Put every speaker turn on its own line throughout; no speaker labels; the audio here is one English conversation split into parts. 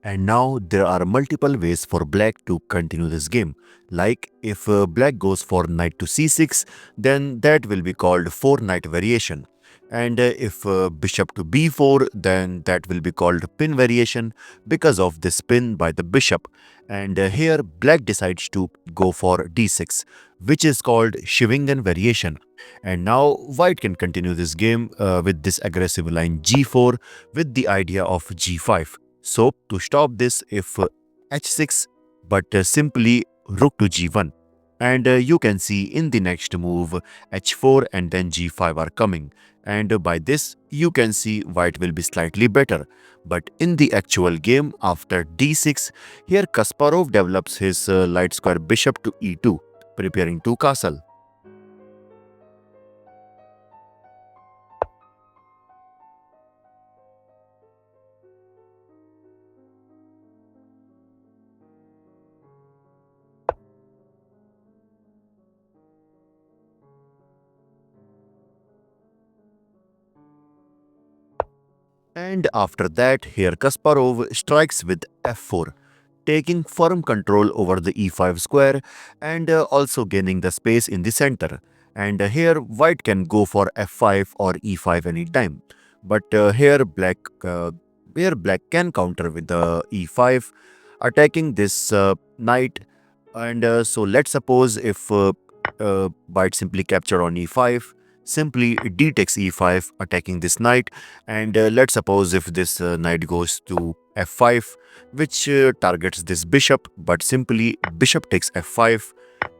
And now there are multiple ways for black to continue this game. Like if black goes for knight to c6, then that will be called 4-knight variation. And if bishop to b4, then that will be called pin variation because of this pin by the bishop. And here black decides to go for d6, which is called Shivingen variation. And now white can continue this game with this aggressive line g4 with the idea of g5. So to stop this, if h6, but simply rook to g1. And you can see in the next move h4 and then g5 are coming. And by this you can see white will be slightly better. But in the actual game after d6, here Kasparov develops his light square bishop to e2, preparing to castle. And after that, here Kasparov strikes with f4, taking firm control over the e5 square and also gaining the space in the center. And here white can go for f5 or e5 anytime. But here black can counter with the e5, attacking this knight. And so let's suppose if white simply capture on e5, simply d takes e5, attacking this knight. And let's suppose if this knight goes to f5, which targets this bishop, but simply bishop takes f5,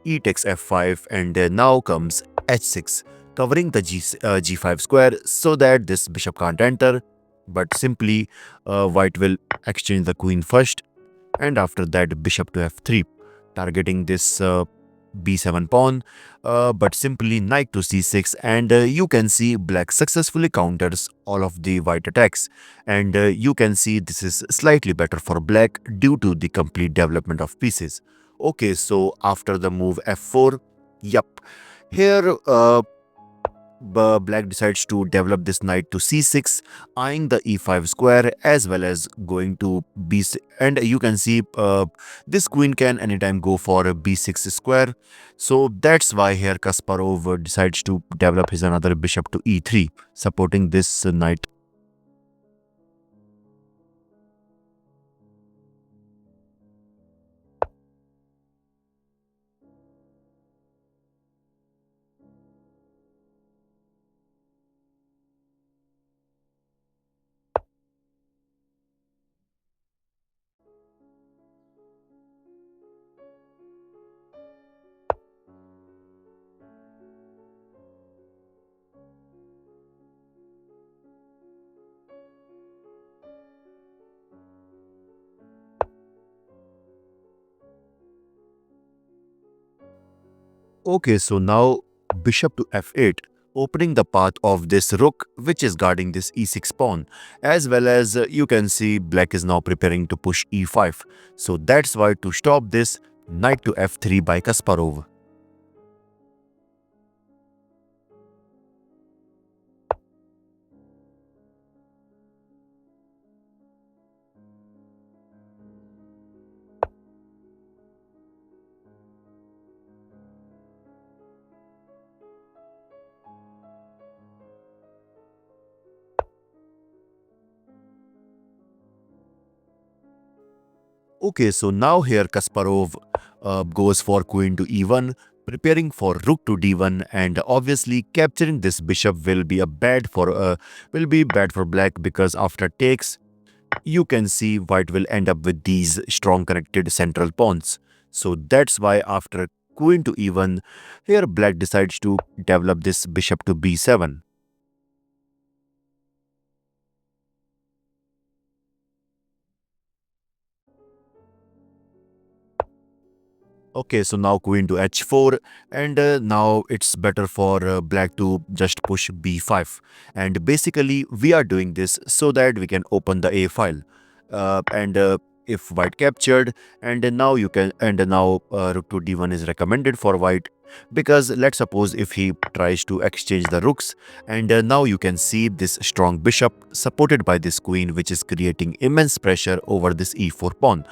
e takes f5, and now comes h6, covering the g5 square so that this bishop can't enter. But simply white will exchange the queen first, and after that bishop to f3, targeting this b7 pawn, but simply knight to c6, and you can see black successfully counters all of the white attacks. And you can see this is slightly better for black due to the complete development of pieces. Okay, so after the move f4, yup, here black decides to develop this knight to c6, eyeing the e5 square as well as going to b6. And you can see this queen can anytime go for a b6 square. So that's why here Kasparov decides to develop his another bishop to e3, supporting this knight. Okay, so now bishop to f8, opening the path of this rook which is guarding this e6 pawn, as well as you can see black is now preparing to push e5. So that's why to stop this, knight to f3 by Kasparov. Okay, so now here Kasparov goes for queen to e1, preparing for rook to d1, and obviously capturing this bishop will be bad for black, because after takes you can see white will end up with these strong connected central pawns. So that's why after queen to e1, here black decides to develop this bishop to b7. Okay, so now queen to h4, and now it's better for black to just push b5. And basically we are doing this so that we can open the a file. And if white captured, and now you can, and now rook to d1 is recommended for white. Because let's suppose if he tries to exchange the rooks, and now you can see this strong bishop supported by this queen, which is creating immense pressure over this e4 pawn,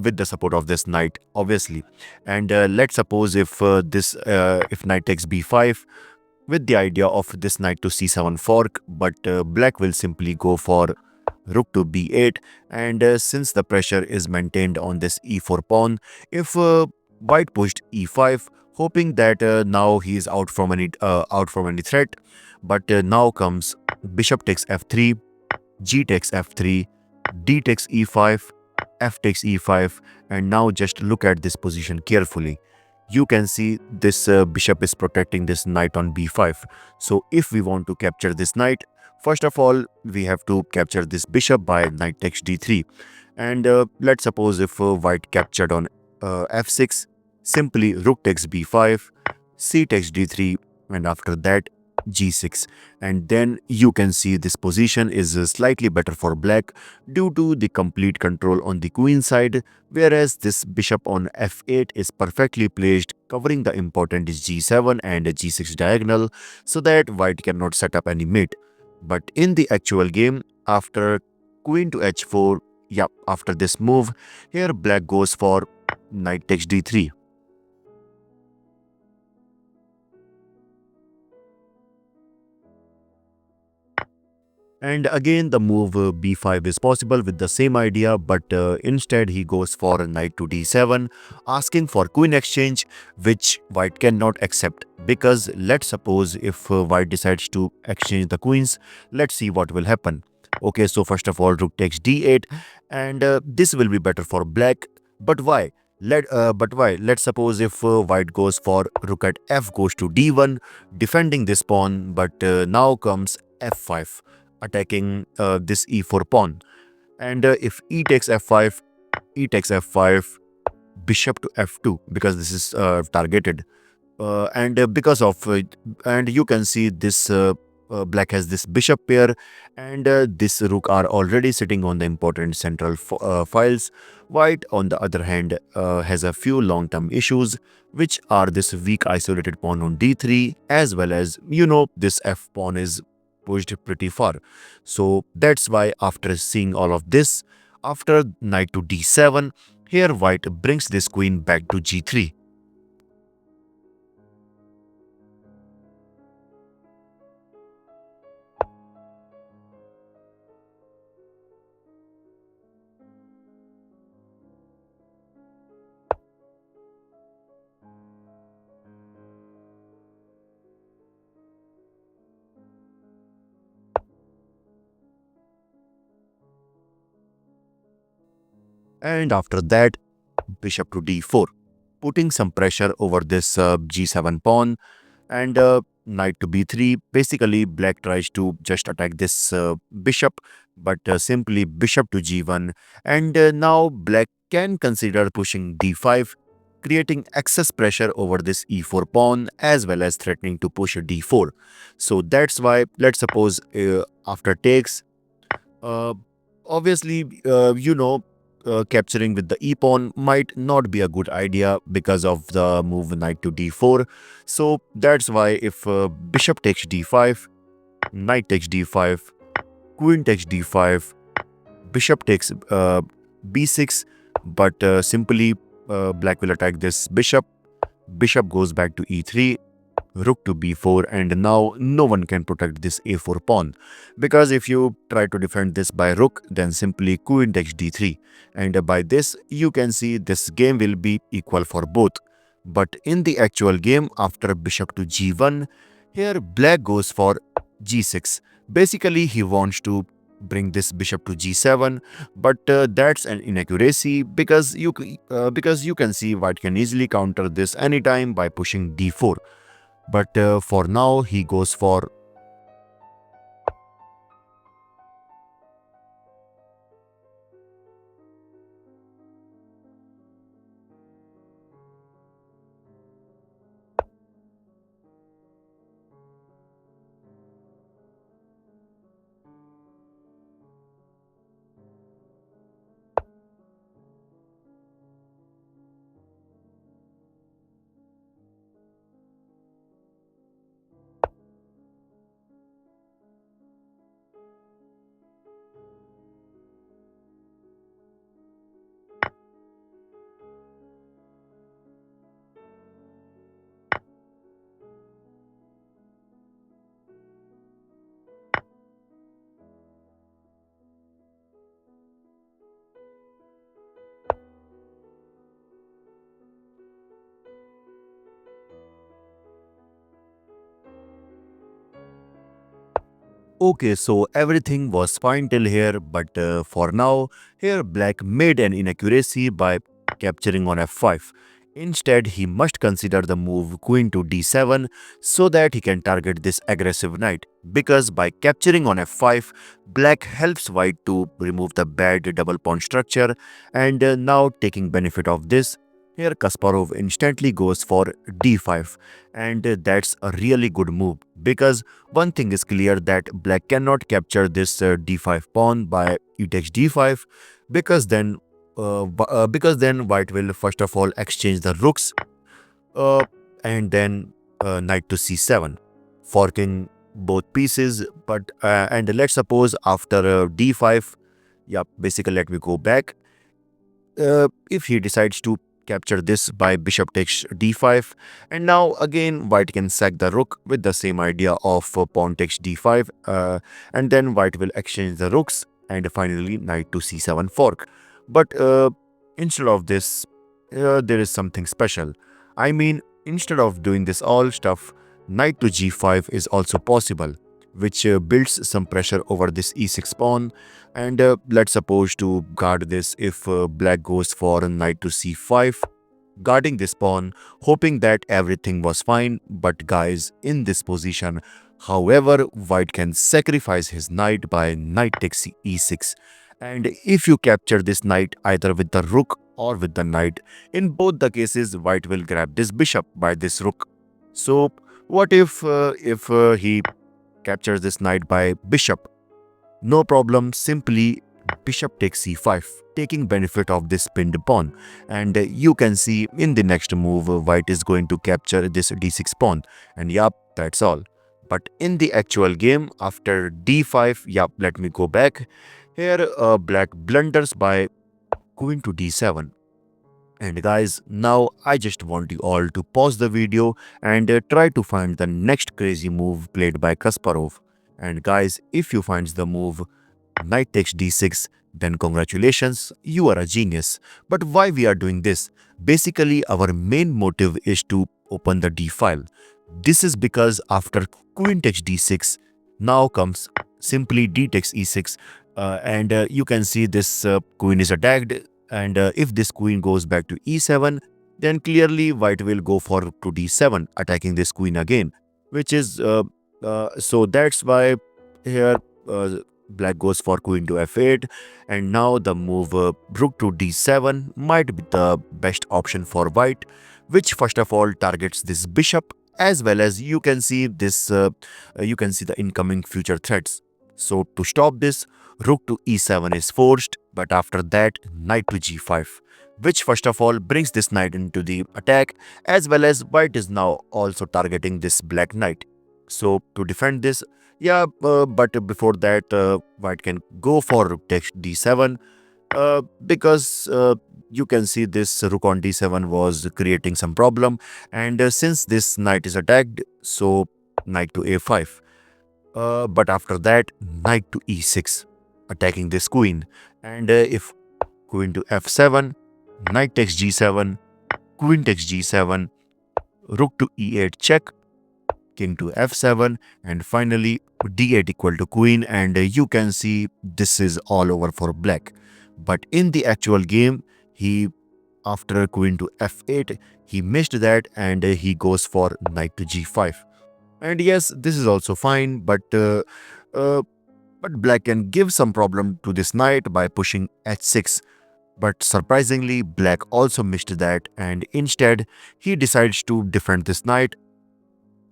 with the support of this knight, obviously. And let's suppose if knight takes b5, with the idea of this knight to c7 fork, but black will simply go for rook to b8. And since the pressure is maintained on this e4 pawn, if white pushed e5, hoping that now he is out from any threat, but now comes bishop takes f3, g takes f3, d takes e5, f takes e5. And now just look at this position carefully. You can see this bishop is protecting this knight on b5. So if we want to capture this knight, first of all, we have to capture this bishop by knight takes d3. And let's suppose if white captured on f6, simply rook takes b5, c takes d3, and after that g6. And then you can see this position is slightly better for black due to the complete control on the queen side, whereas this bishop on f8 is perfectly placed, covering the important g7 and g6 diagonal, so that white cannot set up any mate. But in the actual game, after queen to h4, yeah, after this move, here black goes for knight takes d3. And again, the move b5 is possible with the same idea, but instead he goes for knight to d7, asking for queen exchange, which white cannot accept. Because let's suppose if white decides to exchange the queens, let's see what will happen. Okay, so first of all, rook takes d8, and this will be better for black. But why? But why? Let's suppose if white goes for rook at f goes to d1, defending this pawn, but now comes f5, attacking this e4 pawn. And if e takes f5, e takes f5, bishop to f2, because this is targeted. And because of and you can see this black has this bishop pair, and this rook are already sitting on the important central files. White on the other hand has a few long-term issues, which are this weak isolated pawn on d3, as well as this f pawn is pushed pretty far. So that's why after seeing all of this, after knight to d7, here white brings this queen back to g3. And after that, bishop to d4, putting some pressure over this g7 pawn. And knight to b3. Basically, black tries to just attack this bishop, but simply bishop to g1. And now black can consider pushing d5, creating excess pressure over this e4 pawn, as well as threatening to push d4. So that's why, let's suppose after takes, uh, obviously, capturing with the e-pawn might not be a good idea because of the move knight to d4. So that's why if bishop takes d5, knight takes d5, queen takes d5, bishop takes b6, but simply black will attack this bishop. Bishop goes back to e3, rook to b4, and now no one can protect this a4 pawn, because if you try to defend this by rook, then simply queen takes d3, and by this you can see this game will be equal for both. But in the actual game, after bishop to g1, here black goes for g6. Basically he wants to bring this bishop to g7, but that's an inaccuracy, because you can see white can easily counter this anytime by pushing d4. But for now, he goes for Okay, so everything was fine till here, but for now, here Black made an inaccuracy by capturing on f5. Instead, he must consider the move queen to d7 so that he can target this aggressive knight. Because by capturing on f5, Black helps White to remove the bad double pawn structure, and now taking benefit of this, here Kasparov instantly goes for d5, and that's a really good move because one thing is clear that Black cannot capture this d5 pawn by e takes d5 because then White will first of all exchange the rooks uh, and then knight to c7, forking both pieces. But and let's suppose after d5, yeah, basically let me go back. If he decides to capture this by bishop takes d5, and now again White can sack the rook with the same idea of pawn takes d5, and then White will exchange the rooks and finally knight to c7 fork. But instead of this, there is something special. I mean, instead of doing this all stuff, knight to g5 is also possible, which builds some pressure over this e6 pawn. And let's suppose to guard this, if Black goes for a knight to c5, guarding this pawn, hoping that everything was fine. But guys, in this position, however, White can sacrifice his knight by knight takes e6. And if you capture this knight either with the rook or with the knight, in both the cases, White will grab this bishop by this rook. So what if he captures this knight by bishop? No problem, simply bishop takes c5, taking benefit of this pinned pawn. And you can see in the next move, White is going to capture this d6 pawn. And yup, that's all. But in the actual game, after d5, yup, let me go back. Here, Black blunders by queen to d7. And guys, now I just want you all to pause the video and try to find the next crazy move played by Kasparov. And guys, if you find the move knight takes d6, then congratulations, you are a genius. But why we are doing this? Basically, our main motive is to open the d file. This is because after queen takes d6, now comes simply d takes e6, and you can see this queen is attacked. And if this queen goes back to e7, then clearly White will go for to d7, attacking this queen again, which is so that's why here Black goes for queen to f8, and now the move rook to d7 might be the best option for White, which first of all targets this bishop, as well as you can see this you can see the incoming future threats. So to stop this, rook to e7 is forced, but after that knight to g5, which first of all brings this knight into the attack, as well as White is now also targeting this black knight. So to defend this, yeah, but before that, White can go for rook takes d7, because you can see this rook on d7 was creating some problem, and since this knight is attacked, so knight to a5. But after that, knight to e6, attacking this queen, and if queen to f7, knight takes g7, queen takes g7, rook to e8 check, king to f7, and finally d8 equal to queen. And you can see this is all over for Black. But in the actual game, he after queen to f8, he missed that, and he goes for knight to g5. And yes, this is also fine, uh, but Black can give some problem to this knight by pushing h6. But surprisingly, Black also missed that, and instead he decides to defend this knight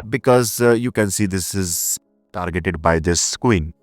because you can see this is targeted by this queen.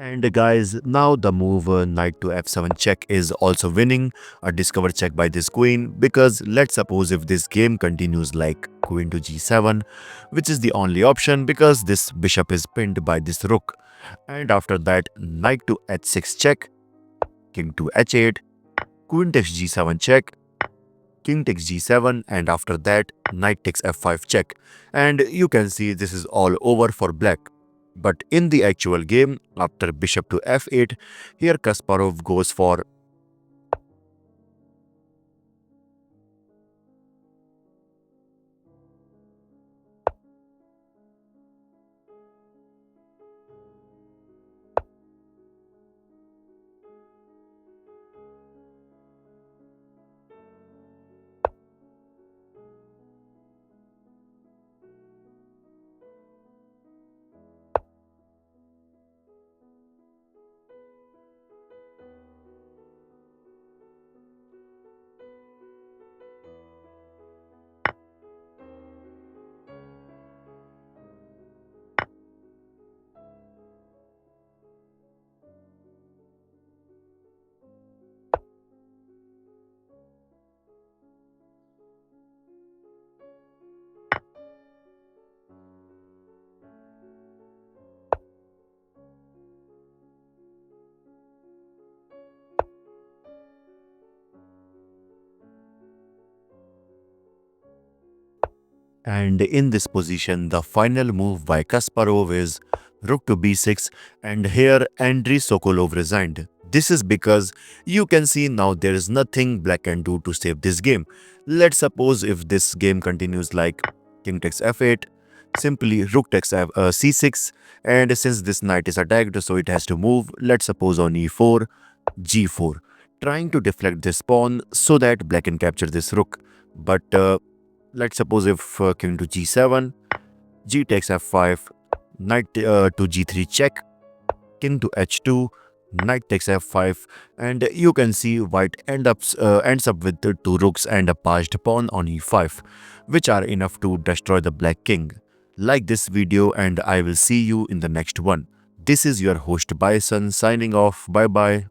And guys, now the move knight to f7 check is also winning a discover check by this queen, because let's suppose if this game continues like queen to g7, which is the only option because this bishop is pinned by this rook. And after that, knight to h6 check, king to h8, queen takes g7 check, king takes g7, and after that knight takes f5 check. And you can see this is all over for black. But in the actual game, after bishop to f8, here Kasparov goes for and in this position, the final move by Kasparov is rook to b6, and here Andriy Sokolov resigned. This is because you can see now there is nothing black can do to save this game. Let's suppose if this game continues like king takes f8, simply rook takes c6, and since this knight is attacked, so it has to move. Let's suppose on e4, g4, trying to deflect this pawn so that black can capture this rook. But let's suppose if king to g7, g takes f5, knight to g3 check, king to h2, knight takes f5, and you can see white ends up with the two rooks and a passed pawn on e5, which are enough to destroy the black king. Like this video and I will see you in the next one. This is your host Bison signing off. Bye bye.